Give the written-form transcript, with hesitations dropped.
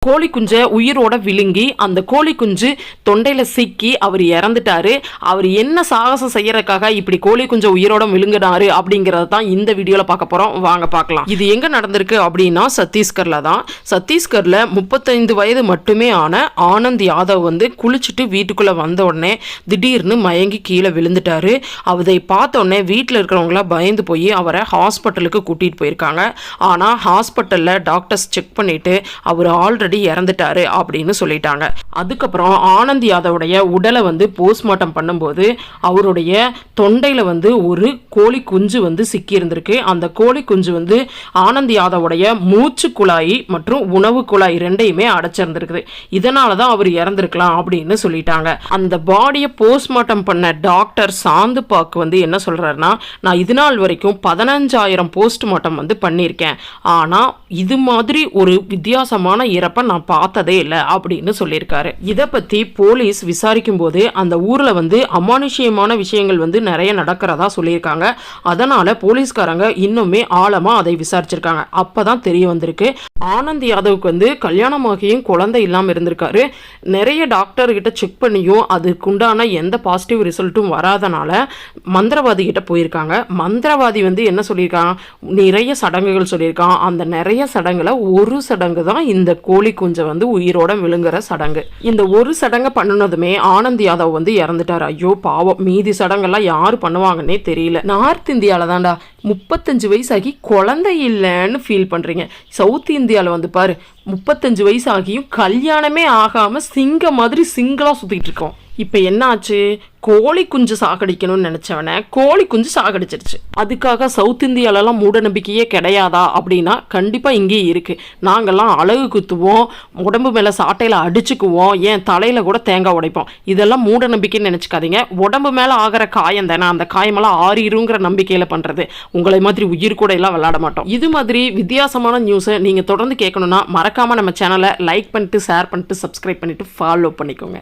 கோழி குஞ்சை உயிரோட விழுங்கி அந்த கோழி குஞ்சு தொண்டையில சிக்கி அவர் இறந்துட்டாரு. அவர் என்ன சாகசம் செய்யறதுக்காக இப்படி கோழி குஞ்சை உயிரோட விழுங்கினாரு அப்படிங்கறத தான் இந்த வீடியோல பார்க்க போறோம். வாங்க பார்க்கலாம். இது எங்க நடந்திருக்கு அப்படின்னா சத்தீஸ்கர்ல தான். சத்தீஸ்கர்ல 35 வயது மட்டுமே ஆன ஆனந்த் யாதவ் குளிச்சுட்டு வீட்டுக்குள்ள வந்த உடனே திடீர்னு மயங்கி கீழே விழுந்துட்டாரு. அதை பார்த்த உடனே வீட்டில் இருக்கிறவங்களாம் பயந்து போய் அவரை ஹாஸ்பிட்டலுக்கு கூட்டிட்டு போயிருக்காங்க. ஆனா ஹாஸ்பிட்டல்ல டாக்டர்ஸ் செக் பண்ணிட்டு அவர் ஆல்ரெடி இறந்துட்டாரு அப்படின்னு சொல்லிட்டாங்க. அதுக்கப்புறம் ஆனந்த் யாதவுடைய உடலை போஸ்ட்மார்ட்டம் பண்ணும்போது அவருடைய தொண்டையில ஒரு கோழி குஞ்சு சிக்கி இருந்திருக்கு. அந்த கோழி குஞ்சு ஆனந்த் யாதவுடைய மூச்சு குழாய் மற்றும் உணவு குழாய் ரெண்டையுமே அடைச்சிருந்திருக்குது. இதனாலதான் அவர் இறந்திருக்கலாம் அப்படின்னு சொல்லிட்டாங்க. அந்த பாடியை போஸ்ட்மார்ட்டம் பண்ண டாக்டர் சாந்து பாக் என்ன சொல்றாருன்னா, நான் இது நாள் வரைக்கும் 15,000 போஸ்ட்மார்ட்டம் பண்ணியிருக்கேன். ஆனா இது மாதிரி ஒரு வித்தியாசமான இறப்ப நான் பார்த்ததே இல்லை அப்படின்னு சொல்லியிருக்காரு. இதை பத்தி போலீஸ் விசாரிக்கும் போது அந்த ஊர்ல அமானுஷ்யமான விஷயங்கள் நிறைய நடக்கிறதா சொல்லியிருக்காங்க. அதனால போலீஸ்காரங்க இன்னுமே ஆழமா அதை விசாரிச்சிருக்காங்க. அப்பதான் தெரிய வந்திருக்கு ஆனந்த் யாதவுக்கு கல்யாணமாகியும் குழந்தை இல்லாம இருந்திருக்காரு. நிறைய டாக்டர் கிட்ட செக் பண்ணியும் அதுக்குண்டான எந்த பாசிட்டிவ் ரிசல்ட்டும் வராதனால மந்திரவாதி கிட்ட போயிருக்காங்க. மந்திரவாதி என்ன சொல்லியிருக்காங்க, நிறைய சடங்குகள் சொல்லியிருக்கான். அந்த நிறைய சடங்குல ஒரு சடங்கு தான் இந்த கோழி குஞ்சை உயிரோட விழுங்குற சடங்கு. இந்த ஒரு சடங்கை பண்ணினதுமே ஆனந்த் யாதவ் இறந்துட்டார். ஐயோ பாவம், மீதி சடங்கெல்லாம் யாரு பண்ணுவாங்கன்னே தெரியல. நார்த் இந்தியால தான்டா 35 வயசாகி குழந்தை இல்லைன்னு ஃபீல் பண்றீங்க. சவுத் இந்தியாவில் பாரு 35 வயசு ஆகியும் கல்யாணமே ஆகாம சிங்க மாதிரி சிங்கிளா சுத்திட்டு இருக்கோம். இப்போ என்ன ஆச்சு, கோழி குஞ்சு சாகடிக்கணும்னு நினைச்சவன கோழி குஞ்சு சாகடிச்சிருச்சு. அதுக்காக சவுத் இந்தியாலலாம் மூட நம்பிக்கையே கிடையாதா அப்படின்னா கண்டிப்பா இங்கே இருக்கு. நாங்கெல்லாம் அழகு குத்துவோம், உடம்பு மேல சாட்டையில அடிச்சுக்குவோம், ஏன் தலையில கூட தேங்காய் உடைப்போம். இதெல்லாம் மூட நம்பிக்கைன்னு நினைச்சுக்காதீங்க. உடம்பு மேல ஆகிற காயம் தானே, அந்த காயமெல்லாம் ஆறிருங்கிற நம்பிக்கையில பண்றது. உங்களை மாதிரி உயிர் கூட எல்லாம் விளையாட மாட்டோம். இது மாதிரி வித்தியாசமான நியூஸை நீங்க தொடர்ந்து கேட்கணும்னா மறக்காம நம்ம சேனலை லைக் பண்ணிட்டு ஷேர் பண்ணிட்டு சப்ஸ்கிரைப் பண்ணிட்டு ஃபாலோ பண்ணிக்கோங்க.